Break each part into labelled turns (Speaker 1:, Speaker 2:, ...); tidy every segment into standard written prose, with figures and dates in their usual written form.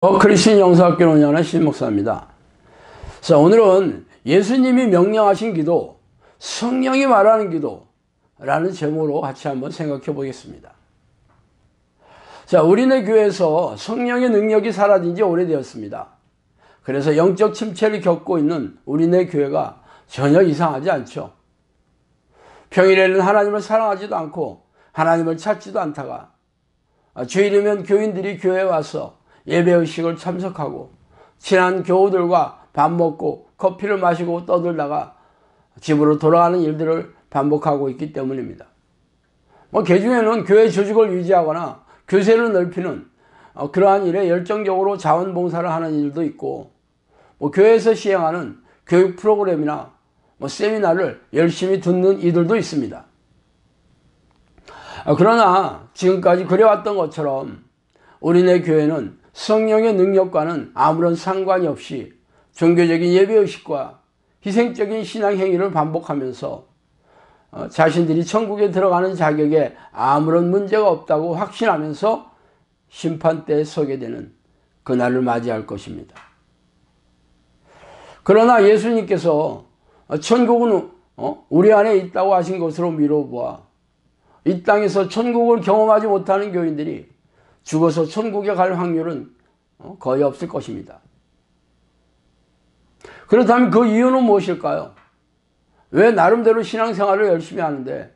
Speaker 1: 크리스천 영사학교를 운영하는 신목사입니다. 자, 오늘은 예수님이 명령하신 기도, 성령이 말하는 기도라는 제목으로 같이 한번 생각해 보겠습니다. 자, 우리네 교회에서 성령의 능력이 사라진 지 오래되었습니다. 그래서 영적 침체를 겪고 있는 우리네 교회가 전혀 이상하지 않죠. 평일에는 하나님을 사랑하지도 않고 하나님을 찾지도 않다가 주일이면 교인들이 교회에 와서 예배의식을 참석하고 친한 교우들과 밥 먹고 커피를 마시고 떠들다가 집으로 돌아가는 일들을 반복하고 있기 때문입니다. 개중에는 교회 조직을 유지하거나 교세를 넓히는 그러한 일에 열정적으로 자원봉사를 하는 일도 있고, 교회에서 시행하는 교육 프로그램이나 세미나를 열심히 듣는 이들도 있습니다. 그러나 지금까지 그래왔던 것처럼 우리네 교회는 성령의 능력과는 아무런 상관이 없이 종교적인 예배의식과 희생적인 신앙행위를 반복하면서 자신들이 천국에 들어가는 자격에 아무런 문제가 없다고 확신하면서 심판대에 서게 되는 그날을 맞이할 것입니다. 그러나 예수님께서 천국은 우리 안에 있다고 하신 것으로 미뤄보아 이 땅에서 천국을 경험하지 못하는 교인들이 죽어서 천국에 갈 확률은 거의 없을 것입니다. 그렇다면 그 이유는 무엇일까요? 왜 나름대로 신앙생활을 열심히 하는데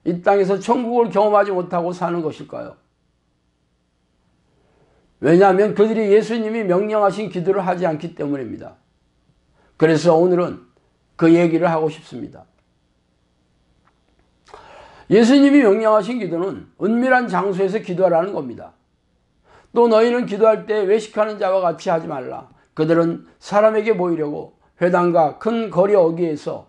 Speaker 1: 이 땅에서 천국을 경험하지 못하고 사는 것일까요? 왜냐하면 그들이 예수님이 명령하신 기도를 하지 않기 때문입니다. 그래서 오늘은 그 얘기를 하고 싶습니다. 예수님이 명령하신 기도는 은밀한 장소에서 기도하라는 겁니다. 또 너희는 기도할 때 외식하는 자와 같이 하지 말라. 그들은 사람에게 보이려고 회당과 큰 거리 어귀에서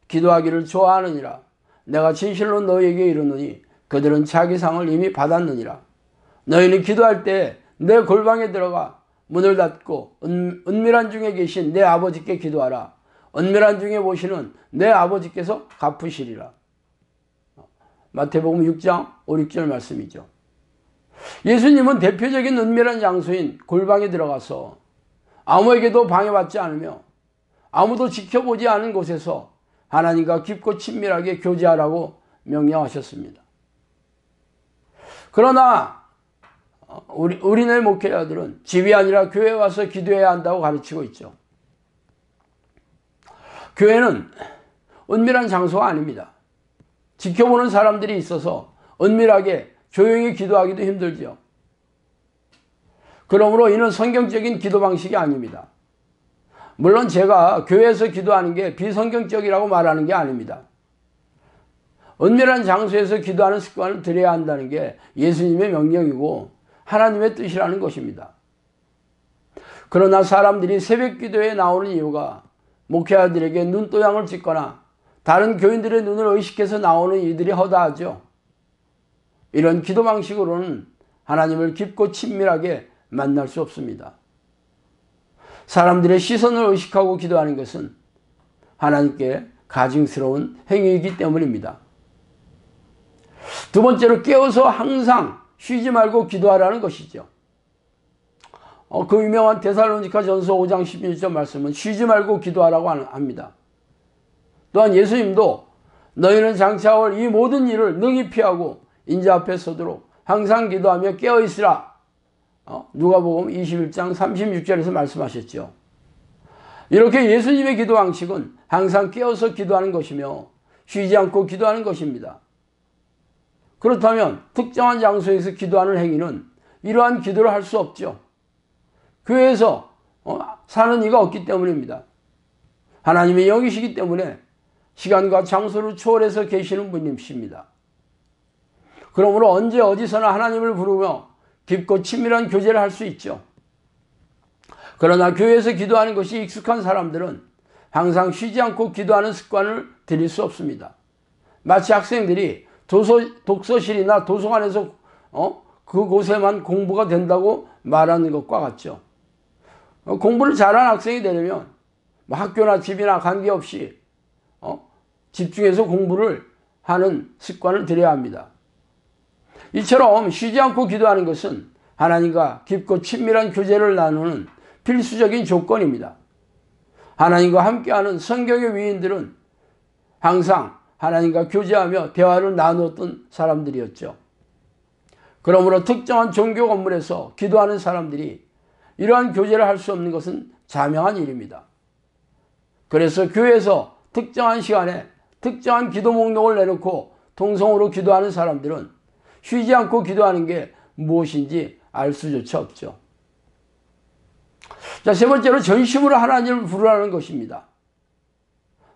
Speaker 1: 기도하기를 좋아하느니라. 내가 진실로 너희에게 이르노니 그들은 자기 상을 이미 받았느니라. 너희는 기도할 때 내 골방에 들어가 문을 닫고 은밀한 중에 계신 내 아버지께 기도하라. 은밀한 중에 보시는 내 아버지께서 갚으시리라. 마태복음 6장 5, 6절 말씀이죠. 예수님은 대표적인 은밀한 장소인 골방에 들어가서 아무에게도 방해받지 않으며 아무도 지켜보지 않은 곳에서 하나님과 깊고 친밀하게 교제하라고 명령하셨습니다. 그러나 우리네 목회자들은 집이 아니라 교회에 와서 기도해야 한다고 가르치고 있죠. 교회는 은밀한 장소가 아닙니다. 지켜보는 사람들이 있어서 은밀하게 조용히 기도하기도 힘들죠. 그러므로 이는 성경적인 기도 방식이 아닙니다. 물론 제가 교회에서 기도하는 게 비성경적이라고 말하는 게 아닙니다. 은밀한 장소에서 기도하는 습관을 들여야 한다는 게 예수님의 명령이고 하나님의 뜻이라는 것입니다. 그러나 사람들이 새벽 기도에 나오는 이유가 목회자들에게 눈도장을 찍거나 다른 교인들의 눈을 의식해서 나오는 이들이 허다하죠. 이런 기도 방식으로는 하나님을 깊고 친밀하게 만날 수 없습니다. 사람들의 시선을 의식하고 기도하는 것은 하나님께 가증스러운 행위이기 때문입니다. 두 번째로 깨어서 항상 쉬지 말고 기도하라는 것이죠. 그 유명한 데살로니가 전서 5장 16절 말씀은 쉬지 말고 기도하라고 합니다. 또한 예수님도 너희는 장차 올 이 모든 일을 능히 피하고 인자 앞에 서도록 항상 기도하며 깨어있으라. 누가복음 21장 36절에서 말씀하셨죠. 이렇게 예수님의 기도 방식은 항상 깨어서 기도하는 것이며 쉬지 않고 기도하는 것입니다. 그렇다면 특정한 장소에서 기도하는 행위는 이러한 기도를 할 수 없죠. 교회에서 사는 이가 없기 때문입니다. 하나님의 영이시기 때문에 시간과 장소를 초월해서 계시는 분이십니다. 그러므로 언제 어디서나 하나님을 부르며 깊고 친밀한 교제를 할 수 있죠. 그러나 교회에서 기도하는 것이 익숙한 사람들은 항상 쉬지 않고 기도하는 습관을 들일 수 없습니다. 마치 학생들이 독서실이나 도서관에서 그곳에만 공부가 된다고 말하는 것과 같죠. 공부를 잘하는 학생이 되려면 학교나 집이나 관계없이 집중해서 공부를 하는 습관을 들여야 합니다. 이처럼 쉬지 않고 기도하는 것은 하나님과 깊고 친밀한 교제를 나누는 필수적인 조건입니다. 하나님과 함께하는 성경의 위인들은 항상 하나님과 교제하며 대화를 나누었던 사람들이었죠. 그러므로 특정한 종교 건물에서 기도하는 사람들이 이러한 교제를 할 수 없는 것은 자명한 일입니다. 그래서 교회에서 특정한 시간에 특정한 기도 목록을 내놓고 통성으로 기도하는 사람들은 쉬지 않고 기도하는 게 무엇인지 알 수조차 없죠. 자, 세 번째로 전심으로 하나님을 부르라는 것입니다.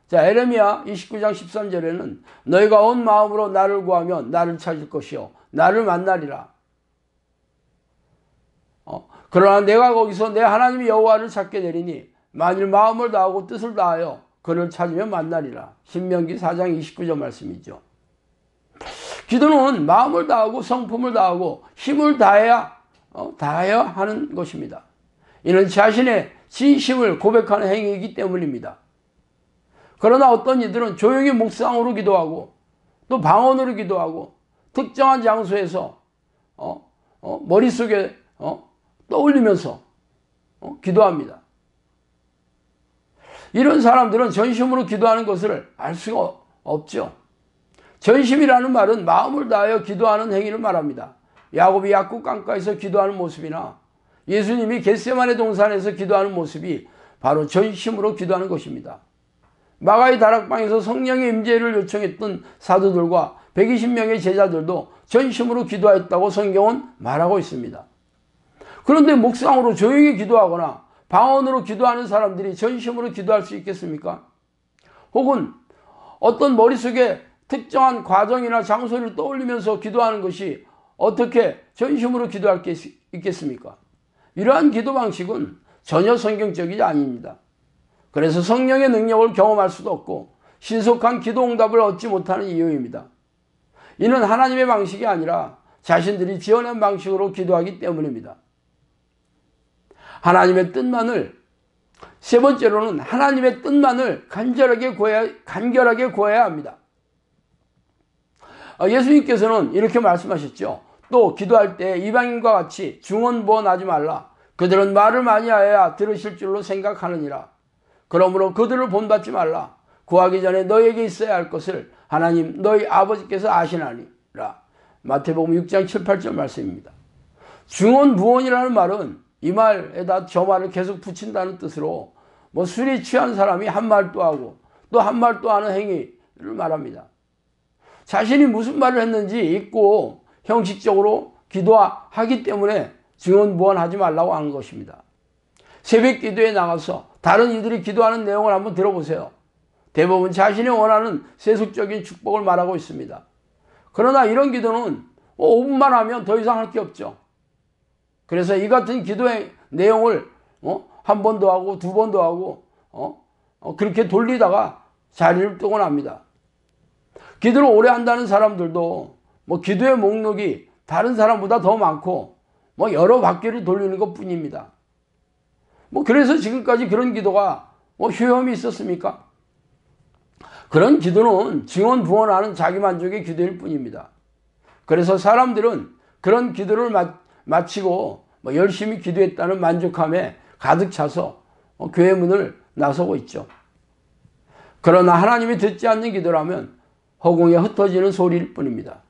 Speaker 1: 자, 에레미야 29장 13절에는 너희가 온 마음으로 나를 구하면 나를 찾을 것이요 나를 만나리라. 그러나 내가 거기서 내 하나님 여호와를 찾게 되리니 만일 마음을 다하고 뜻을 다하여 그를 찾으면 만나리라. 신명기 4장 29절 말씀이죠. 기도는 마음을 다하고 성품을 다하고 힘을 다해야 하는 것입니다. 이는 자신의 진심을 고백하는 행위이기 때문입니다. 그러나 어떤 이들은 조용히 묵상으로 기도하고 또 방언으로 기도하고 특정한 장소에서 머릿속에 떠올리면서 기도합니다. 이런 사람들은 전심으로 기도하는 것을 알 수가 없죠. 전심이라는 말은 마음을 다하여 기도하는 행위를 말합니다. 야곱이 약국 강가에서 기도하는 모습이나 예수님이 겟세마네 동산에서 기도하는 모습이 바로 전심으로 기도하는 것입니다. 마가의 다락방에서 성령의 임재를 요청했던 사도들과 120명의 제자들도 전심으로 기도했다고 성경은 말하고 있습니다. 그런데 묵상으로 조용히 기도하거나 방언으로 기도하는 사람들이 전심으로 기도할 수 있겠습니까? 혹은 어떤 머릿속에 특정한 과정이나 장소를 떠올리면서 기도하는 것이 어떻게 전심으로 기도할 수 있겠습니까? 이러한 기도 방식은 전혀 성경적이지 아닙니다. 그래서 성령의 능력을 경험할 수도 없고 신속한 기도 응답을 얻지 못하는 이유입니다. 이는 하나님의 방식이 아니라 자신들이 지어낸 방식으로 기도하기 때문입니다. 하나님의 뜻만을, 세 번째로는 하나님의 뜻만을 간절하게 구해야 합니다. 예수님께서는 이렇게 말씀하셨죠. 또 기도할 때 이방인과 같이 중언부언하지 말라. 그들은 말을 많이 하여야 들으실 줄로 생각하느니라. 그러므로 그들을 본받지 말라. 구하기 전에 너에게 있어야 할 것을 하나님 너희 아버지께서 아시나니라. 마태복음 6장 7, 8절 말씀입니다. 중언부언이라는 말은 이 말에다 저 말을 계속 붙인다는 뜻으로 술이 취한 사람이 한 말도 하고 또 한 말도 하는 행위를 말합니다. 자신이 무슨 말을 했는지 잊고 형식적으로 기도하기 때문에 중언부언하지 말라고 하는 것입니다. 새벽 기도에 나가서 다른 이들이 기도하는 내용을 한번 들어보세요. 대부분 자신이 원하는 세속적인 축복을 말하고 있습니다. 그러나 이런 기도는 5분만 하면 더 이상 할 게 없죠. 그래서 이 같은 기도의 내용을 한 번 더 하고 두 번 더 하고 그렇게 돌리다가 자리를 뜨곤 합니다. 기도를 오래 한다는 사람들도 기도의 목록이 다른 사람보다 더 많고 여러 바퀴를 돌리는 것 뿐입니다. 그래서 지금까지 그런 기도가 효험이 있었습니까? 그런 기도는 증언부언하는 자기만족의 기도일 뿐입니다. 그래서 사람들은 그런 기도를 마치고 열심히 기도했다는 만족함에 가득 차서 교회 문을 나서고 있죠. 그러나 하나님이 듣지 않는 기도라면 허공에 흩어지는 소리일 뿐입니다.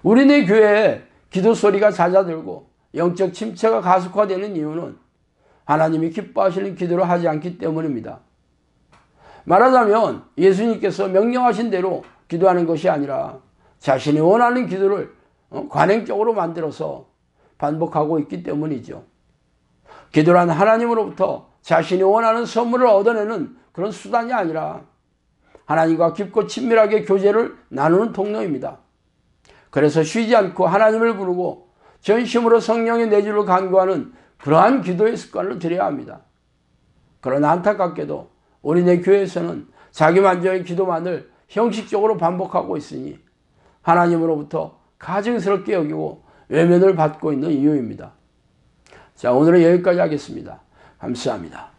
Speaker 1: 우리네 교회에 기도 소리가 잦아들고 영적 침체가 가속화되는 이유는 하나님이 기뻐하시는 기도를 하지 않기 때문입니다. 말하자면 예수님께서 명령하신 대로 기도하는 것이 아니라 자신이 원하는 기도를 관행적으로 만들어서 반복하고 있기 때문이죠. 기도란 하나님으로부터 자신이 원하는 선물을 얻어내는 그런 수단이 아니라 하나님과 깊고 친밀하게 교제를 나누는 통로입니다. 그래서 쉬지 않고 하나님을 부르고 전심으로 성령의 내주를 간구하는 그러한 기도의 습관을 들여야 합니다. 그러나 안타깝게도 우리네 교회에서는 자기만족의 기도만을 형식적으로 반복하고 있으니 하나님으로부터 가증스럽게 여기고 외면을 받고 있는 이유입니다. 자, 오늘은 여기까지 하겠습니다. 감사합니다.